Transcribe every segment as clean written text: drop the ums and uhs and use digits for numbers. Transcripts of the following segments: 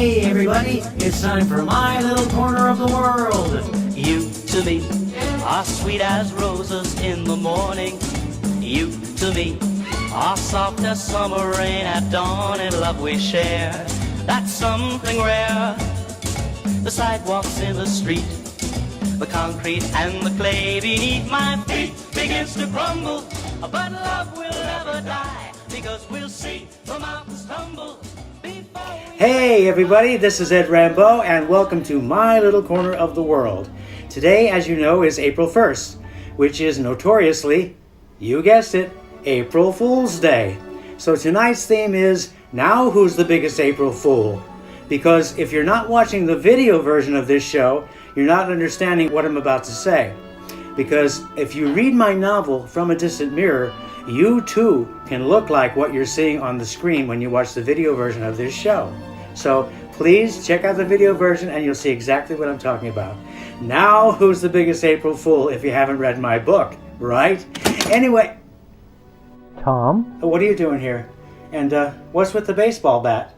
Hey everybody, it's time for my little corner of the world. You to me are sweet as roses in the morning. You to me are soft as summer rain at dawn, and love we share, that's something rare. The sidewalks in the street, the concrete and the clay beneath my feet begins to crumble, but love will never die, because we'll see the mountains tumble. Hey everybody, this is Ed Rambeau and welcome to my little corner of the world. Today, as you know, is April 1st, which is notoriously, you guessed it, April Fool's Day. So tonight's theme is, now who's the biggest April Fool? Because if you're not watching the video version of this show, you're not understanding what I'm about to say. Because if you read my novel, From a Distant Mirror, you too can look like what you're seeing on the screen when you watch the video version of this show. So please check out the video version and you'll see exactly what I'm talking about. Now who's the biggest April Fool if you haven't read my book, right? Anyway, Tom, what are you doing here? And what's with the baseball bat?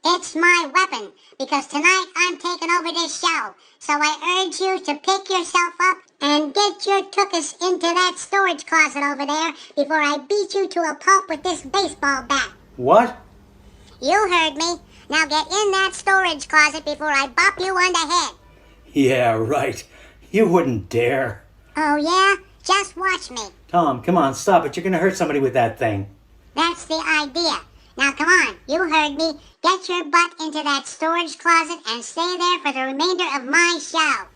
It's my weapon, because tonight I'm taking over this show. So I urge you to pick yourself up and get your tuchus into that storage closet over there before I beat you to a pulp with this baseball bat. What? You heard me. Now get in that storage closet before I bop you on the head. Yeah, right. You wouldn't dare. Oh yeah? Just watch me. Tom, come on, stop it. You're going to hurt somebody with that thing. That's the idea. Now come on, you heard me. Get your butt into that storage closet and stay there for the remainder of my show.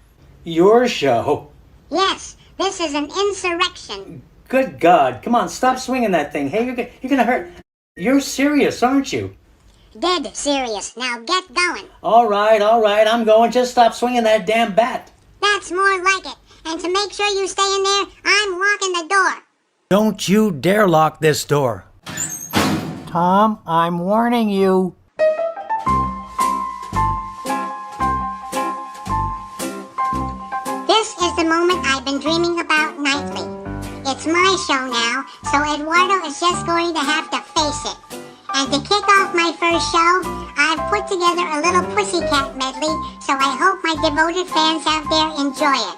Your show? Yes, this is an insurrection. Good God, come on, stop swinging that thing. Hey, you're going to hurt. You're serious, aren't you? Dead serious. Now get going. All right, I'm going. Just stop swinging that damn bat. That's more like it. And to make sure you stay in there, I'm locking the door. Don't you dare lock this door. Tom, I'm warning you. This is the moment I've been dreaming about nightly. It's my show now, so Eduardo is just going to have to face it. And to kick off my first show, I've put together a little pussycat medley, so I hope my devoted fans out there enjoy it.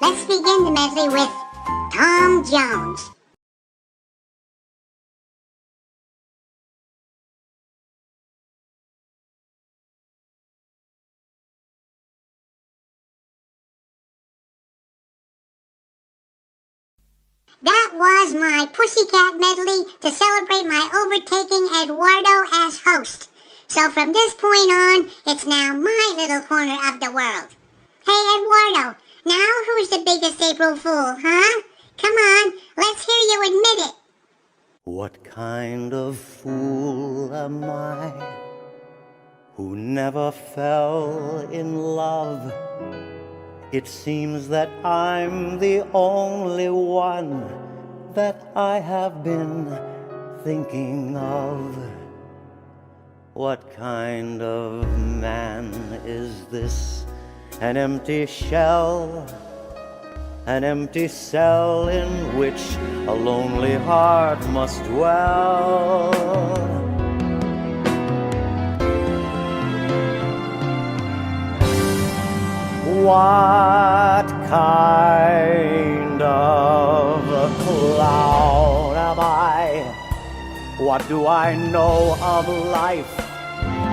Let's begin the medley with Tom Jones. That was my pussycat medley to celebrate my overtaking Eduardo as host. So from this point on, it's now my little corner of the world. Hey Eduardo, now who's the biggest April Fool, huh? Come on, let's hear you admit it. What kind of fool am I, who never fell in love? It seems that I'm the only one that I have been thinking of. What kind of man is this? An empty shell, an empty cell in which a lonely heart must dwell. What kind of a clown am I? What do I know of life?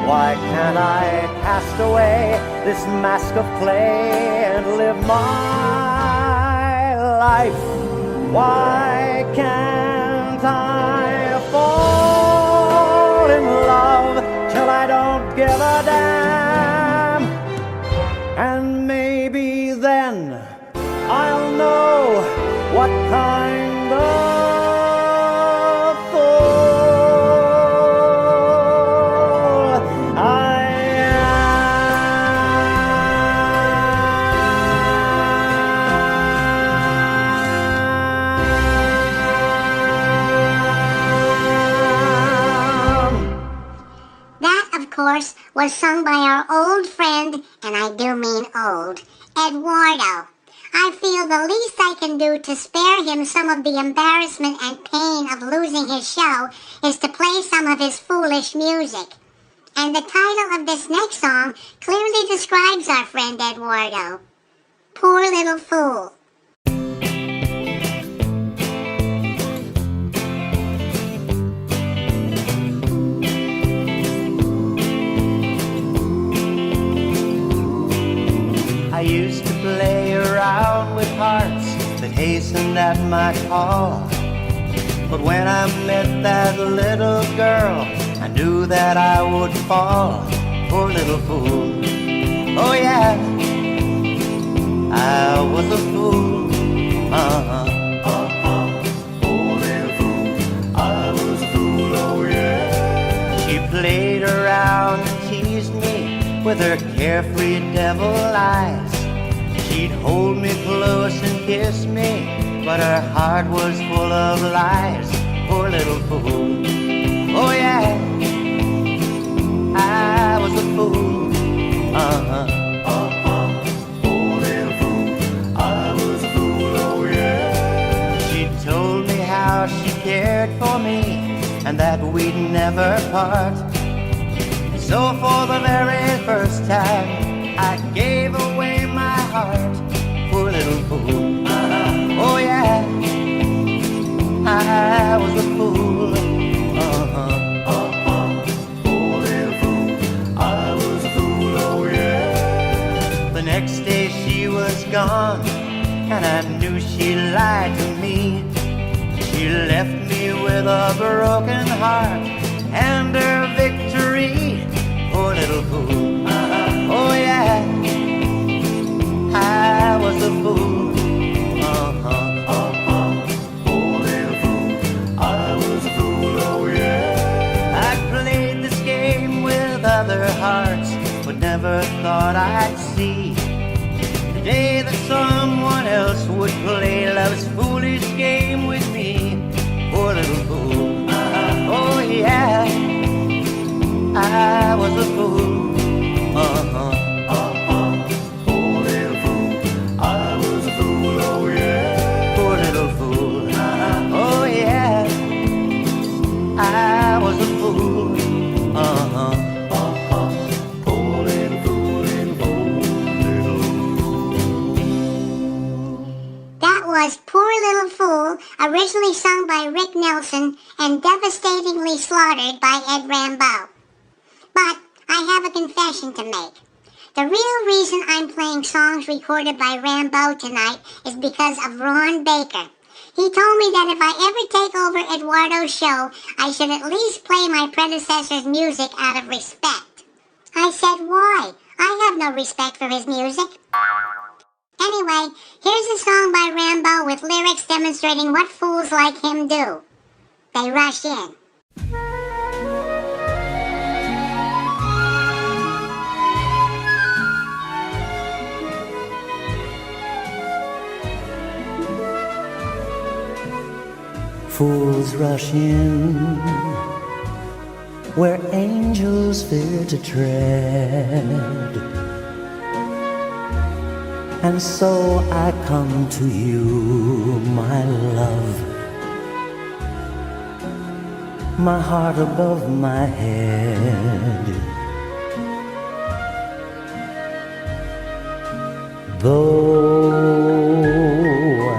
Why can't I cast away this mask of clay and live my life? Why can't I fall in love till I don't give a damn? And maybe then I'll know what kind of fool I am. That, of course, was sung by our old friend, and I do mean old, Eduardo. I feel the least I can do to spare him some of the embarrassment and pain of losing his show is to play some of his foolish music. And the title of this next song clearly describes our friend Eduardo. Poor Little Fool. I used to play around with hearts that hastened at my call. But when I met that little girl, I knew that I would fall. Poor little fool. Oh yeah, I was a fool. Poor little fool, I was a fool, oh yeah. She played around and teased me with her carefree devil eyes. She'd hold me close and kiss me, but her heart was full of lies. Poor little fool. Oh yeah, I was a fool. Poor little fool, I was a fool, oh yeah. She told me how she cared for me and that we'd never part. So for the very first time, I gave away my heart. Poor little fool. Oh yeah, I was a fool. Poor little fool, I was a fool, oh yeah. The next day she was gone, and I knew she lied to me. She left me with a broken heart and her victory. Poor little fool. Oh yeah, I was a fool. Poor little fool, I was a fool, oh yeah. I played this game with other hearts, but never thought I'd see the day that someone else would play love's foolish game with me. Poor little fool. Oh yeah, I was a fool. Poor little fool, I was a fool, oh yeah. Poor little fool. Oh yeah, I was a fool. Poor little fool, little fool. That was Poor Little Fool, originally sung by Rick Nelson and devastatingly slaughtered by Ed Rambeau. But I have a confession to make. The real reason I'm playing songs recorded by Rambeau tonight is because of Ron Baker. He told me that if I ever take over Eduardo's show, I should at least play my predecessor's music out of respect. I said, why? I have no respect for his music. Anyway, here's a song by Rambeau with lyrics demonstrating what fools like him do. They rush in. Fools rush in where angels fear to tread, and so I come to you, my love, my heart above my head. Though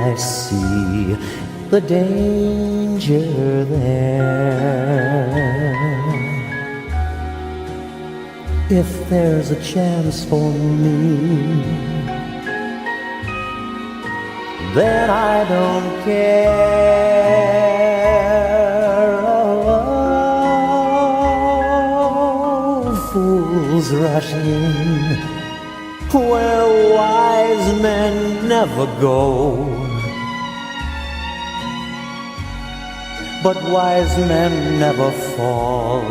I see the danger there, if there's a chance for me, then I don't care. Oh, fools rush in where wise men never go, but wise men never fall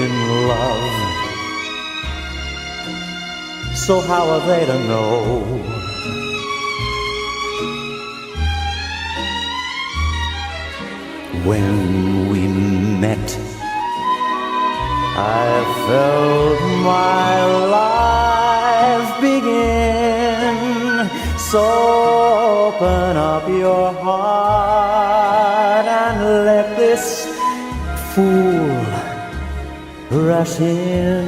in love. So how are they to know? When we met, I felt my life begin. So open up your heart and let this fool rush in.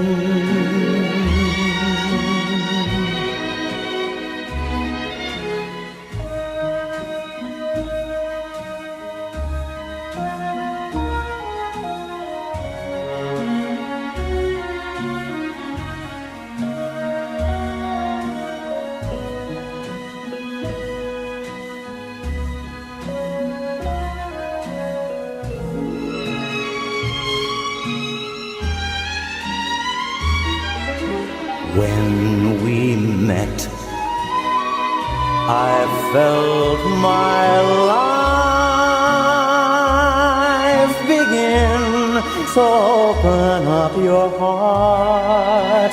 When we met, I felt my life begin. So open up your heart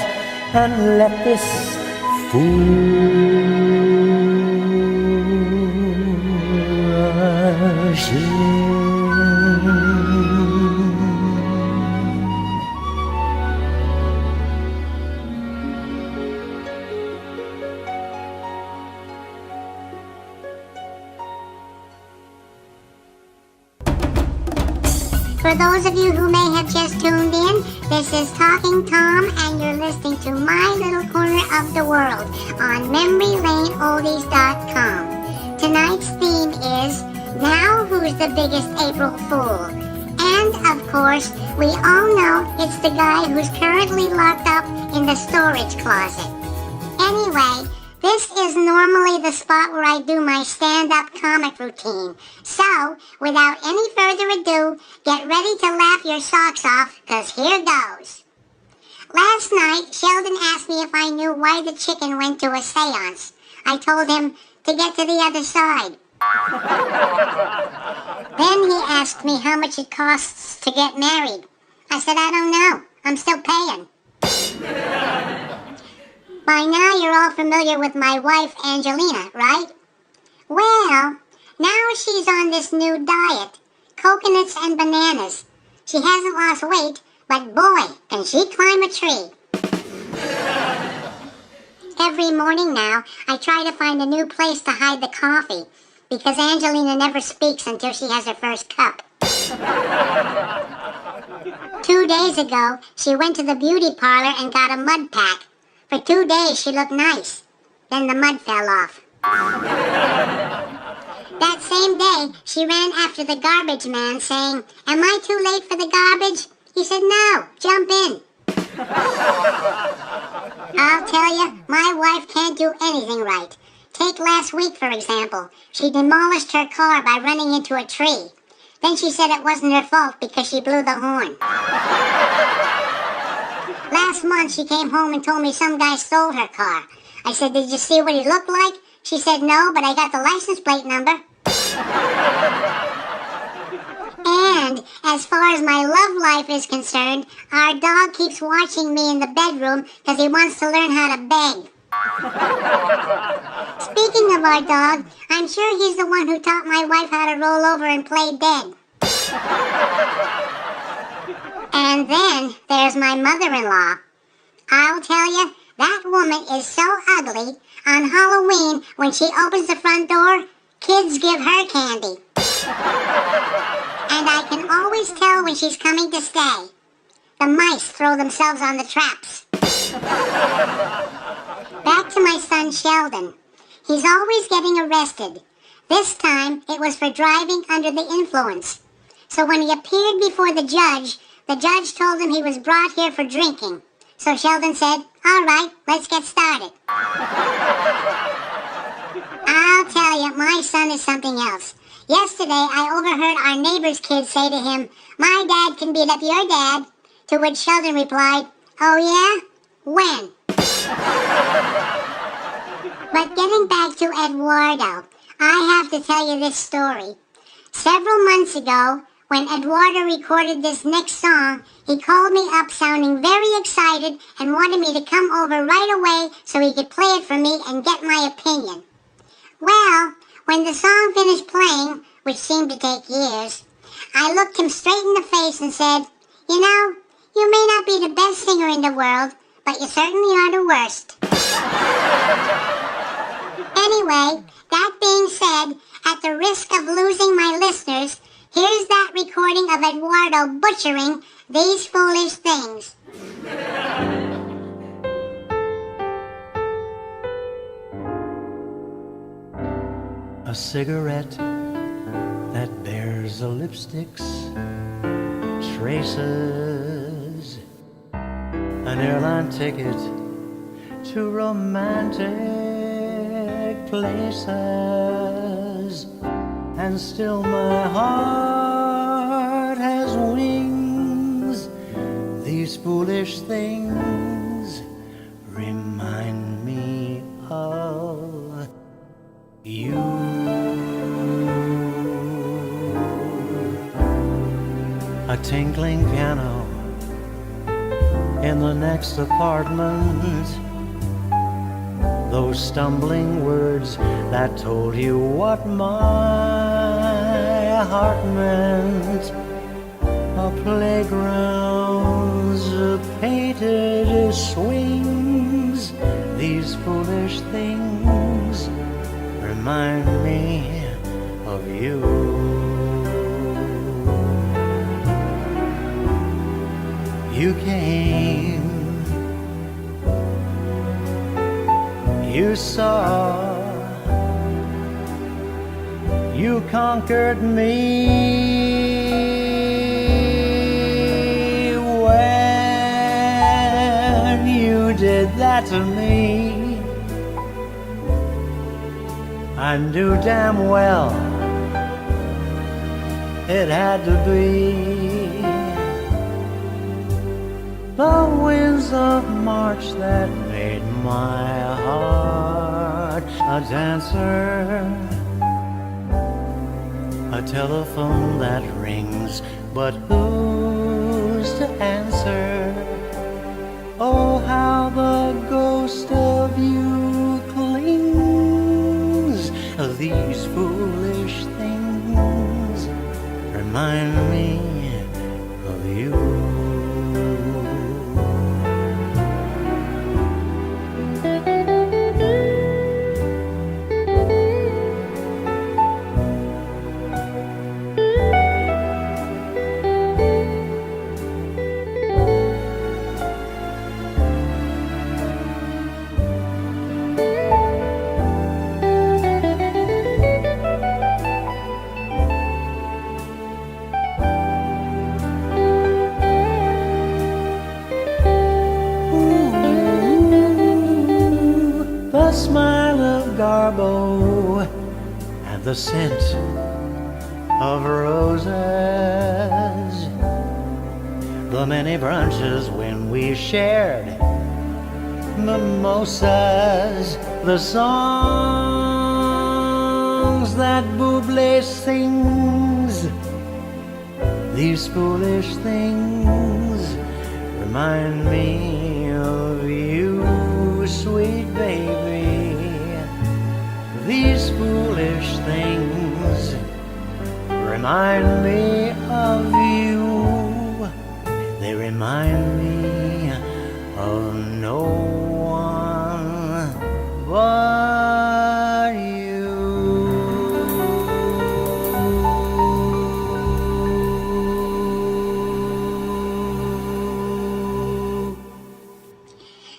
and let this fool rush in. For those of you who may have just tuned in, this is Talking Tom, and you're listening to My Little Corner of the World on MemoryLaneOldies.com. Tonight's theme is Now Who's the Biggest April Fool? And, of course, we all know it's the guy who's currently locked up in the storage closet. Anyway, this is normally the spot where I do my stand-up comic routine. So, without any further ado, get ready to laugh your socks off, because here goes. Last night, Sheldon asked me if I knew why the chicken went to a seance. I told him to get to the other side. Then he asked me how much it costs to get married. I said, I don't know. I'm still paying. By now, you're all familiar with my wife, Angelina, right? Well, now she's on this new diet, coconuts and bananas. She hasn't lost weight, but boy, can she climb a tree. Every morning now, I try to find a new place to hide the coffee, because Angelina never speaks until she has her first cup. 2 days ago, she went to the beauty parlor and got a mud pack. For 2 days, she looked nice. Then the mud fell off. That same day, she ran after the garbage man saying, "Am I too late for the garbage?" He said, "No, jump in." I'll tell you, my wife can't do anything right. Take last week, for example. She demolished her car by running into a tree. Then she said it wasn't her fault because she blew the horn. Last month, she came home and told me some guy stole her car. I said, "Did you see what he looked like?" She said, "No, but I got the license plate number." And as far as my love life is concerned, our dog keeps watching me in the bedroom because he wants to learn how to beg. Speaking of our dog, I'm sure he's the one who taught my wife how to roll over and play dead. And then there's my mother-in-law. I'll tell you, that woman is so ugly. On Halloween, when she opens the front door, kids give her candy. And I can always tell when she's coming to stay. The mice throw themselves on the traps. Back to my son Sheldon. He's always getting arrested. This time, it was for driving under the influence. So when he appeared before the judge told him he was brought here for drinking. So Sheldon said, "All right, let's get started." I'll tell you, my son is something else. Yesterday, I overheard our neighbor's kid say to him, "My dad can beat up your dad." To which Sheldon replied, "Oh yeah? When?" But getting back to Eduardo, I have to tell you this story. Several months ago, when Eduardo recorded this next song, he called me up sounding very excited and wanted me to come over right away so he could play it for me and get my opinion. Well, when the song finished playing, which seemed to take years, I looked him straight in the face and said, "You know, you may not be the best singer in the world, but you certainly are the worst." Anyway, that being said, at the risk of losing my listeners, Here's that recording of Eduardo butchering these foolish things. A cigarette that bears a lipstick's traces, an airline ticket to romantic places, and still my heart has wings. These foolish things remind me of you. A tinkling piano in the next apartment, those stumbling words that told you what my heart meant. A playground's painted swings. These foolish things remind me of you. You came, you saw, you conquered me when you did that to me. I knew damn well it had to be the winds of March that made my heart a dancer. A telephone that rings, but who's to answer? Oh, how the ghost of you clings. These foolish things remind me of you. The smile of Garbo and the scent of roses, the many brunches when we shared mimosas, the songs that Bublé sings. These foolish things remind me of you, sweet baby. These foolish things remind me of you. They remind me of no one but you.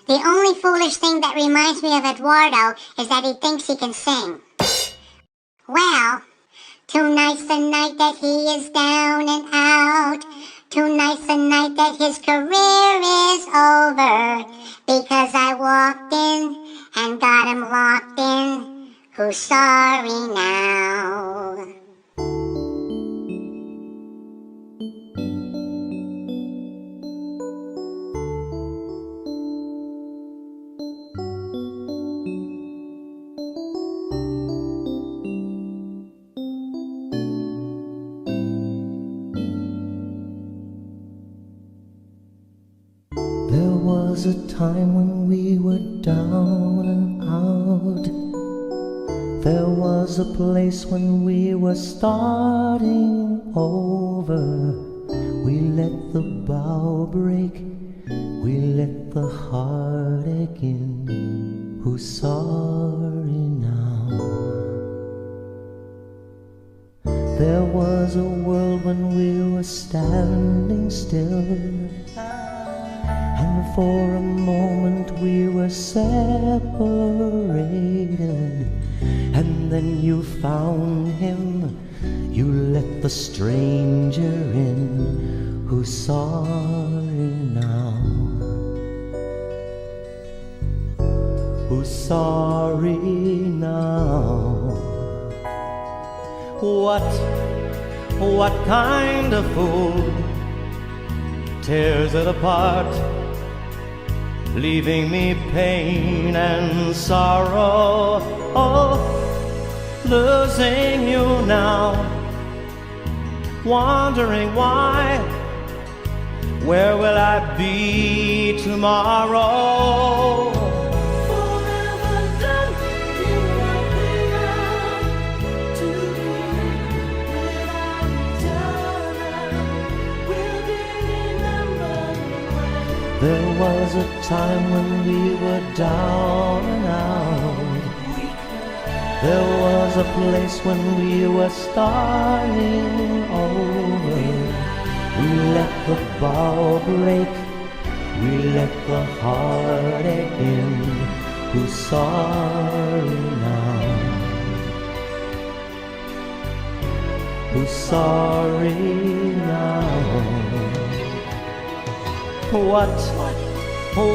The only foolish thing that reminds me of Eduardo is that he thinks he can sing. Well, tonight's the night that he is down and out. Tonight's the night that his career is over. Because I walked in and got him locked in. Who's sorry now? There was a time when we were down and out. There was a place when we were starting over. We let the bow break, we let the heartache in. Who's sorry now? There was a world when we were standing still, and for a moment we were separated. And then you found him, you let the stranger in, who's sorry now, who's sorry now. What kind of fool tears it apart, leaving me pain and sorrow? Oh, losing you now, wondering why. Where will I be tomorrow? There was a time when we were down and out. There was a place when we were starting over. We let the bow break, we let the heartache in. Who's sorry now? Who's sorry now?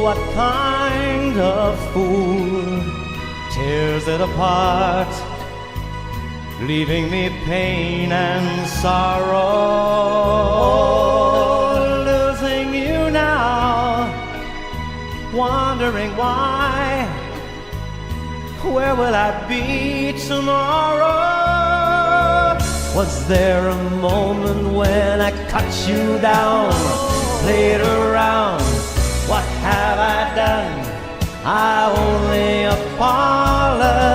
What kind of fool tears it apart, leaving me pain and sorrow? Losing you now, wondering why. Where will I be tomorrow? Was there a moment when I cut you down, played around? What have I done? I only apologize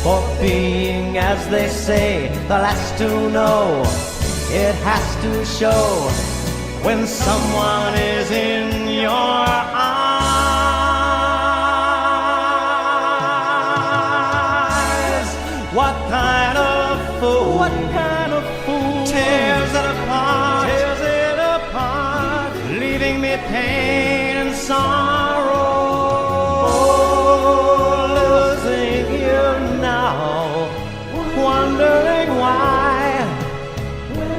for being, as they say, the last to know. It has to show when someone is in your eyes. What kind of fool tears it apart, leaving me pain and sorrow? Losing you now, wondering why.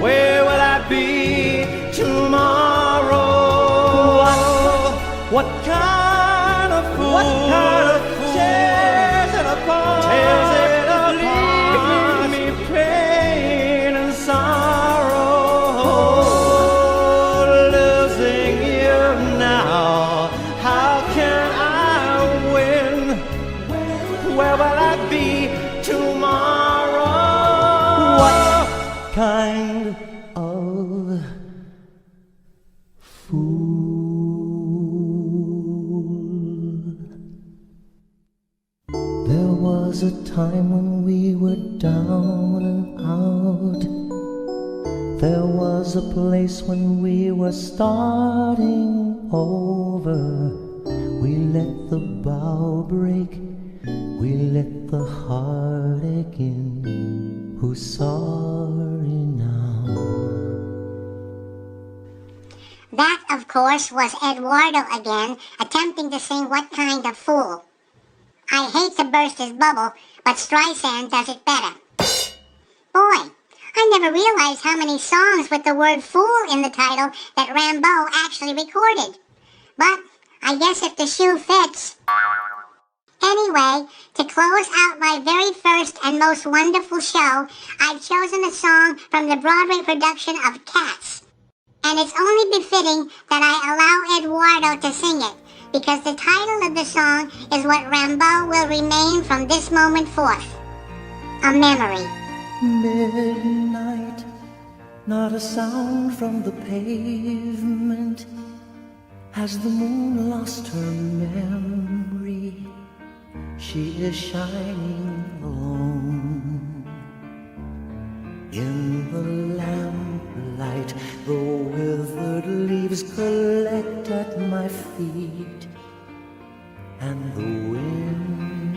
Where will I be tomorrow? What kind of fool tears it apart, leaving me pain and sorrow? Losing you now, how can I win? Where will I be tomorrow? What kind of fool? There was a time when we were down and out. There was a place when we were starting over. We let the bow break, we let the heartache in. Who's sorry now? That, of course, was Eduardo again, attempting to sing What Kind of Fool. I hate to burst his bubble, but Streisand does it better. Boy, I never realized how many songs with the word fool in the title that Rambeau actually recorded. But I guess if the shoe fits. Anyway, to close out my very first and most wonderful show, I've chosen a song from the Broadway production of Cats. And it's only befitting that I allow Eduardo to sing it, because the title of the song is what Rambeau will remain from this moment forth. A memory. Midnight, not a sound from the pavement, as the moon lost her memory. She is shining alone in the lamplight. The withered leaves collect at my feet, and the wind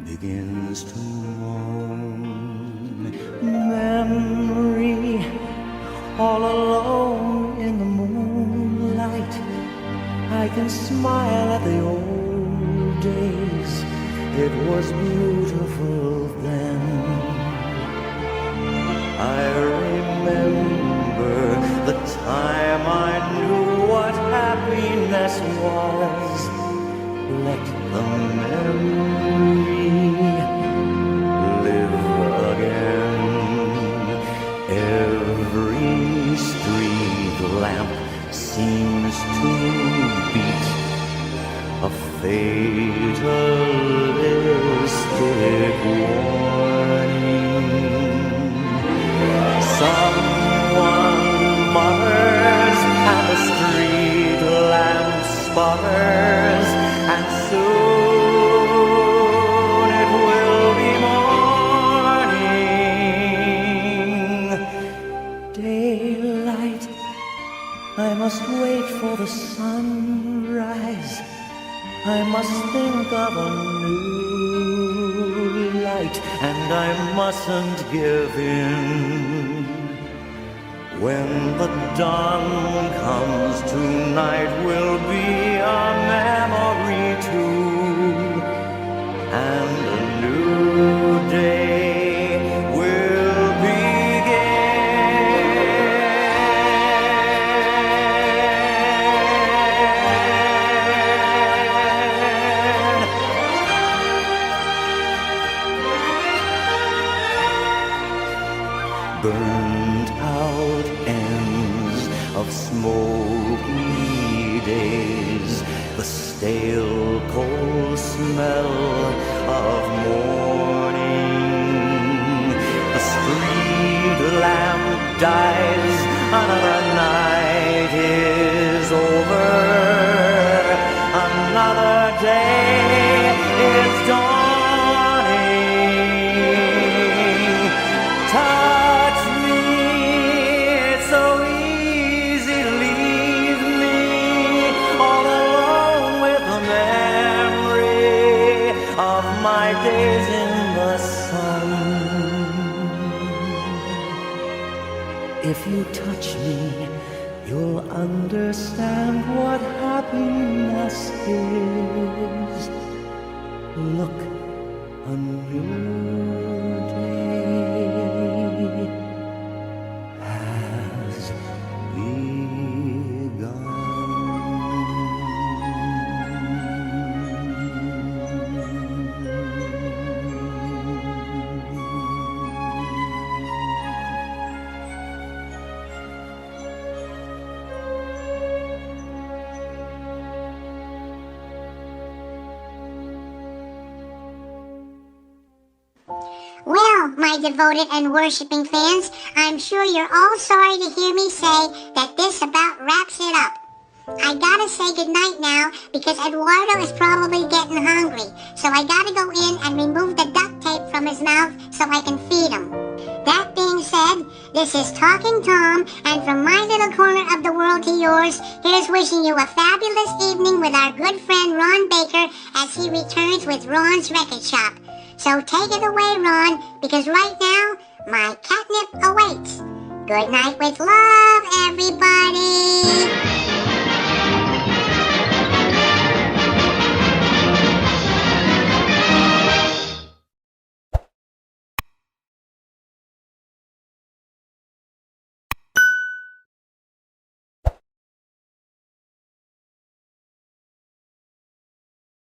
begins to moan. all alone in the moonlight. I can smile at the old days. It was beautiful then. I remember the time I knew what happiness was. Let the memory live again. Every street lamp seems to beat a fatalistic warning. Someone mutters and the street lamp sputters, and soon it will be morning. Daylight, I must wait for the sunrise. I must think of a new light, and I mustn't give in. When the dawn comes, tonight will be a memory too, and a new day will begin. Burnt out ends of smoky days, the stale cold smell of morning. The street lamp dies, another night is over, another day is dawning. Touch me, it's so easy to leave me all alone with the memory of my days in the sun. If you touch me, you'll understand what happiness is. Look, a new day has begun. Well, my devoted and worshiping fans, I'm sure you're all sorry to hear me say that this about wraps it up. I gotta say goodnight now because Eduardo is probably getting hungry, so I gotta go in and remove the duct tape from his mouth so I can feed him. That being said, this is Talking Tom, and from my little corner of the world to yours, here's wishing you a fabulous evening with our good friend Ron Baker as he returns with Ron's Record Shop. So take it away, Ron, because right now, my catnip awaits. Good night with love, everybody!